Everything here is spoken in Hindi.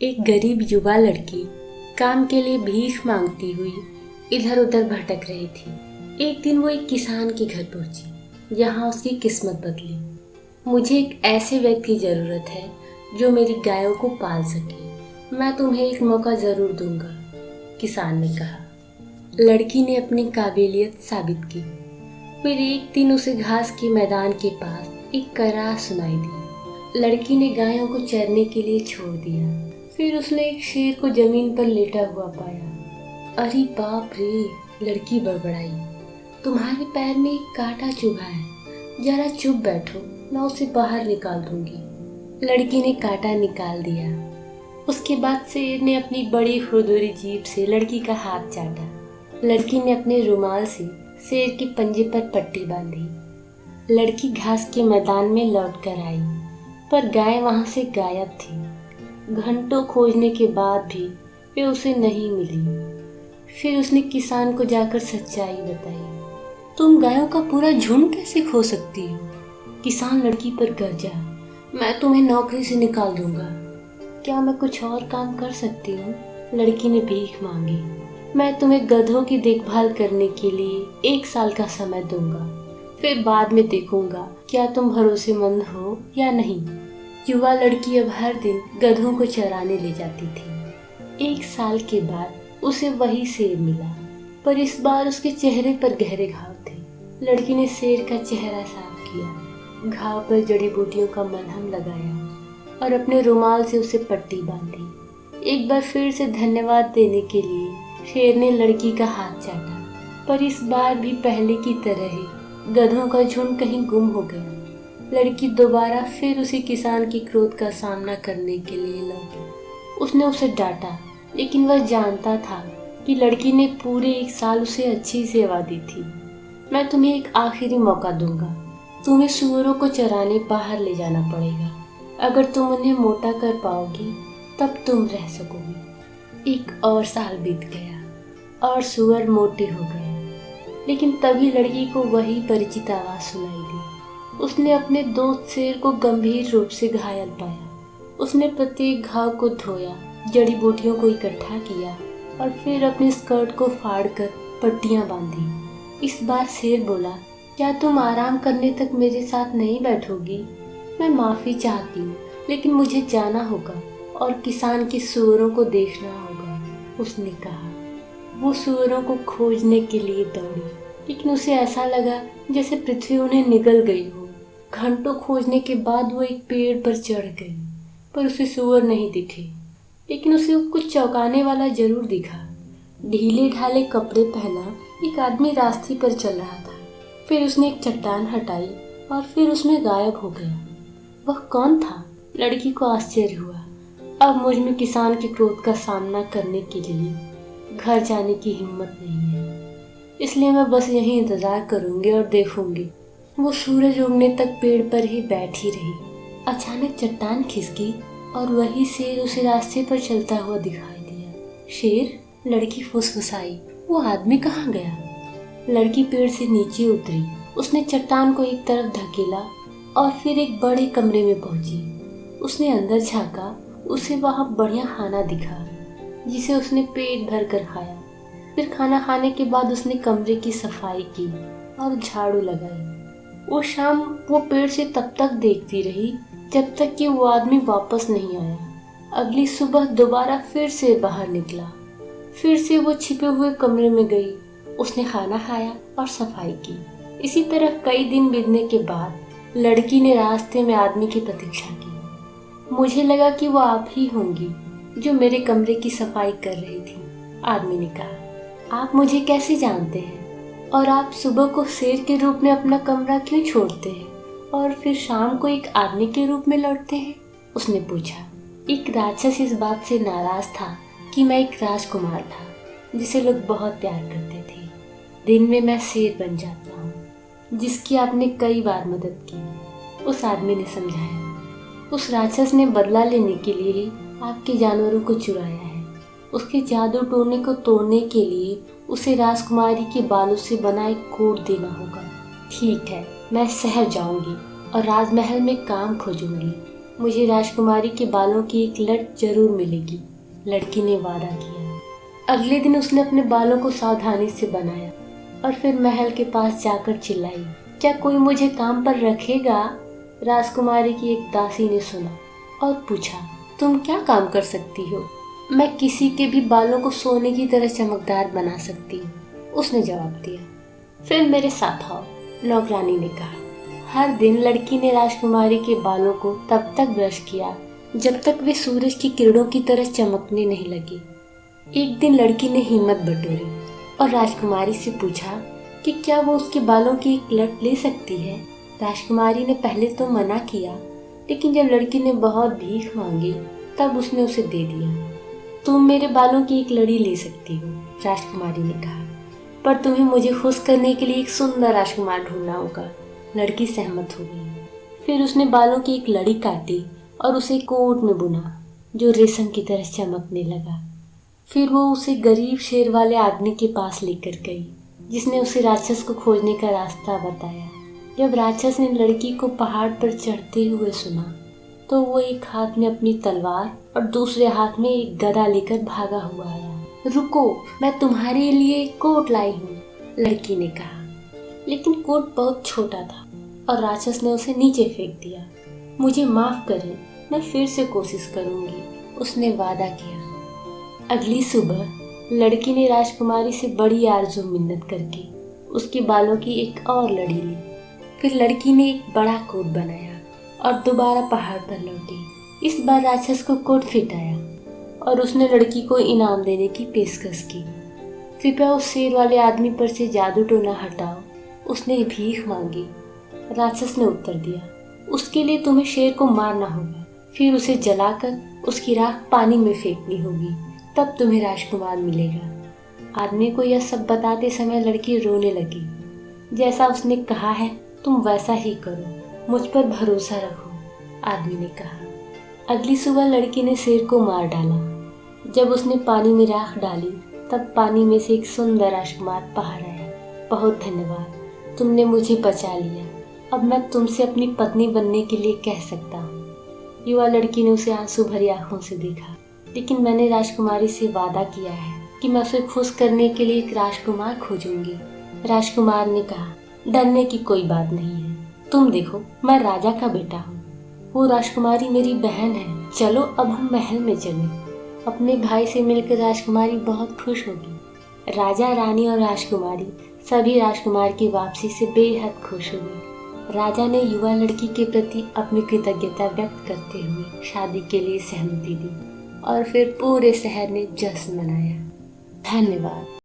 एक गरीब युवा लड़की काम के लिए भीख मांगती हुई इधर उधर भटक रही थी। एक दिन वो एक किसान के घर पहुंची, जहां उसकी किस्मत बदली। मुझे एक ऐसे व्यक्ति की ज़रूरत है जो मेरी गायों को पाल सके। मैं तुम्हें एक मौका ज़रूर दूंगा, किसान ने कहा। लड़की ने अपनी काबिलियत साबित की। फिर एक दिन उसे घास के मैदान के पास एक कराह सुनाई दी। लड़की ने गायों को चरने के लिए छोड़ दिया। फिर उसने एक शेर को जमीन पर लेटा हुआ पाया। अरे बाप रे, लड़की बड़बड़ाई, तुम्हारे पैर में एक कांटा चुभा है, जरा चुप बैठो, मैं उसे बाहर निकाल दूंगी। लड़की ने कांटा निकाल दिया। उसके बाद शेर ने अपनी बड़ी खुरदुरी जीभ से लड़की का हाथ चाटा। लड़की ने अपने रुमाल से शेर के पंजे पर पट्टी बांधी। लड़की घास के मैदान में लौट कर आई, पर गाय वहां से गायब थी। घंटों खोजने के बाद भी वे उसे नहीं मिली। फिर उसने किसान को जाकर सच्चाई बताई। तुम गायों का पूरा झुंड कैसे खो सकती हो? किसान लड़की पर गरजा। मैं तुम्हें नौकरी से निकाल दूंगा। क्या मैं कुछ और काम कर सकती हूँ? लड़की ने भीख मांगी। मैं तुम्हें गधों की देखभाल करने के लिए 1 साल का समय दूंगा, फिर बाद में देखूंगा क्या तुम भरोसेमंद हो या नहीं। युवा लड़की अब हर दिन गधों को चराने ले जाती थी। 1 साल के बाद उसे वही शेर मिला, पर इस बार उसके चेहरे पर गहरे घाव थे। लड़की ने शेर का चेहरा साफ किया, घाव पर जड़ी बूटियों का मलहम लगाया और अपने रुमाल से उसे पट्टी बांधी। एक बार फिर से धन्यवाद देने के लिए शेर ने लड़की का हाथ चाटा, पर इस बार भी पहले की तरह ही गधों का झुंड कहीं गुम हो गया। लड़की दोबारा फिर उसी किसान की क्रोध का सामना करने के लिए लौटी। उसने उसे डांटा, लेकिन वह जानता था कि लड़की ने पूरे 1 साल उसे अच्छी सेवा दी थी। मैं तुम्हें एक आखिरी मौका दूंगा। तुम्हें सूअरों को चराने बाहर ले जाना पड़ेगा। अगर तुम उन्हें मोटा कर पाओगी तब तुम रह सकोगी। 1 और साल बीत गया और सूअर मोटे हो गए, लेकिन तभी लड़की को वही परिचित आवाज सुनाई दी। उसने अपने दोस्त शेर को गंभीर रूप से घायल पाया। उसने प्रत्येक घाव को धोया, जड़ी बूटियों को इकट्ठा किया और फिर अपने स्कर्ट को फाड़कर पट्टियां बांधी। इस बार शेर बोला, क्या तुम आराम करने तक मेरे साथ नहीं बैठोगी? मैं माफ़ी चाहती हूँ, लेकिन मुझे जाना होगा और किसान के सूअरों को देखना होगा, उसने कहा। वो सूअरों को खोजने के लिए दौड़ी, लेकिन उसे ऐसा लगा जैसे पृथ्वी उन्हें निगल गई हो। घंटों खोजने के बाद वो एक पेड़ पर चढ़ गई, पर उसे सूअर नहीं दिखे। लेकिन उसे कुछ चौंकाने वाला जरूर दिखा। ढीले ढाले कपड़े पहना एक आदमी रास्ते पर चल रहा था। फिर उसने एक चट्टान हटाई और फिर उसमें गायब हो गया। वह कौन था? लड़की को आश्चर्य हुआ। अब मुझ में किसान के क्रोध का सामना करने के लिए घर जाने की हिम्मत नहीं है, इसलिए मैं बस यहीं इंतजार करूंगी और देखूंगी। वो सूरज उगने तक पेड़ पर ही बैठी रही। अचानक चट्टान खिसकी और वही शेर उसे रास्ते पर चलता हुआ दिखाई दिया। शेर? लड़की फुसफुसाई। वो आदमी कहाँ गया? लड़की पेड़ से नीचे उतरी। उसने चट्टान को एक तरफ धकेला और फिर एक बड़े कमरे में पहुंची। उसने अंदर झांका। उसे वहां बढ़िया खाना दिखा, जिसे उसने पेट भर कर खाया। फिर खाना खाने के बाद उसने कमरे की सफाई की और झाड़ू लगाई। वो शाम वो पेड़ से तब तक देखती रही जब तक कि वो आदमी वापस नहीं आया। अगली सुबह दोबारा फिर से बाहर निकला। फिर से वो छिपे हुए कमरे में गई। उसने खाना खाया और सफाई की। इसी तरह कई दिन बीतने के बाद लड़की ने रास्ते में आदमी की प्रतीक्षा की। मुझे लगा कि वो आप ही होंगी जो मेरे कमरे की सफाई कर रही थी, आदमी ने कहा। आप मुझे कैसे जानते हैं? और आप सुबह को शेर के रूप में अपना कमरा क्यों छोड़ते हैं और फिर शाम को एक आदमी के रूप में लौटते हैं? उसने पूछा। एक राक्षस इस बात से नाराज था कि मैं एक राजकुमार था जिसे लोग बहुत प्यार करते थे। दिन में मैं शेर बन जाता हूँ, जिसकी आपने कई बार मदद की, उस आदमी ने समझाया। उस राक्षस ने बदला लेने के लिए ही आपके जानवरों को चुराया है। उसके जादू टोने को तोड़ने के लिए उसे राजकुमारी के बालों से बना एक कोट देना होगा। ठीक है, मैं शहर जाऊंगी और राजमहल में काम खोजूंगी। मुझे राजकुमारी के बालों की एक लट जरूर मिलेगी, लड़की ने वादा किया। अगले दिन उसने अपने बालों को सावधानी से बनाया और फिर महल के पास जाकर चिल्लाई, क्या कोई मुझे काम पर रखेगा? राजकुमारी की एक दासी ने सुना और पूछा, तुम क्या काम कर सकती हो? मैं किसी के भी बालों को सोने की तरह चमकदार बना सकती हूँ, उसने जवाब दिया। फिर मेरे साथ आओ, नौकरानी ने कहा। हर दिन लड़की ने राजकुमारी के बालों को तब तक ब्रश किया जब तक वे सूरज की किरणों की तरह चमकने नहीं लगे। एक दिन लड़की ने हिम्मत बटोरी और राजकुमारी से पूछा कि क्या वो उसके बालों की एक लट ले सकती है। राजकुमारी ने पहले तो मना किया, लेकिन जब लड़की ने बहुत भीख मांगी तब उसने उसे दे दिया। तुम मेरे बालों की एक लड़ी ले सकती हो, राजकुमारी ने कहा, पर तुम्हें मुझे खुश करने के लिए एक सुंदर राजकुमार ढूंढना होगा। लड़की सहमत हो गई। फिर उसने बालों की एक लड़ी काटी और उसे कोट में बुना जो रेशम की तरह चमकने लगा। फिर वो उसे गरीब शेर वाले आदमी के पास लेकर गई, जिसने उसे राक्षस को खोजने का रास्ता बताया। जब राक्षस ने लड़की को पहाड़ पर चढ़ते हुए सुना तो वो एक हाथ में अपनी तलवार और दूसरे हाथ में एक गदा लेकर भागा हुआ आया। रुको, मैं तुम्हारे लिए एक कोट लाई हूँ, लड़की ने कहा। लेकिन कोट बहुत छोटा था और राक्षस ने उसे नीचे फेंक दिया। मुझे माफ करें, मैं फिर से कोशिश करूंगी, उसने वादा किया। अगली सुबह लड़की ने राजकुमारी से बड़ी आरज़ू मिन्नत करके उसके बालों की एक और लड़ी ली। फिर लड़की ने एक बड़ा कोट बनाया और दोबारा पहाड़ पर लौटी। इस बार राक्षस को कोट फिट आया और उसने लड़की को इनाम देने की पेशकश की। कृपया उस शेर वाले आदमी पर से जादू टोना हटाओ, उसने भीख मांगी। राक्षस ने उत्तर दिया, उसके लिए तुम्हें शेर को मारना होगा, फिर उसे जलाकर उसकी राख पानी में फेंकनी होगी, तब तुम्हें राजकुमार मिलेगा। आदमी को यह सब बताते समय लड़की रोने लगी। जैसा उसने कहा है तुम वैसा ही करो, मुझ पर भरोसा रखो, आदमी ने कहा। अगली सुबह लड़की ने शेर को मार डाला। जब उसने पानी में राख डाली तब पानी में से एक सुंदर राजकुमार बाहर आया। बहुत धन्यवाद, तुमने मुझे बचा लिया। अब मैं तुमसे अपनी पत्नी बनने के लिए कह सकता हूँ। युवा लड़की ने उसे आंसू भरी आंखों से देखा। लेकिन मैंने राजकुमारी से वादा किया है कि मैं उसे खुश करने के लिए एक राजकुमार खोजूंगी। राजकुमार ने कहा, डरने की कोई बात नहीं है, तुम देखो मैं राजा का बेटा हूँ, वो राजकुमारी मेरी बहन है। चलो अब हम महल में चलें। अपने भाई से मिलकर राजकुमारी बहुत खुश होगी। राजा, रानी और राजकुमारी सभी राजकुमार की वापसी से बेहद खुश हुए। राजा ने युवा लड़की के प्रति अपनी कृतज्ञता व्यक्त करते हुए शादी के लिए सहमति दी और फिर पूरे शहर ने जश्न मनाया। धन्यवाद।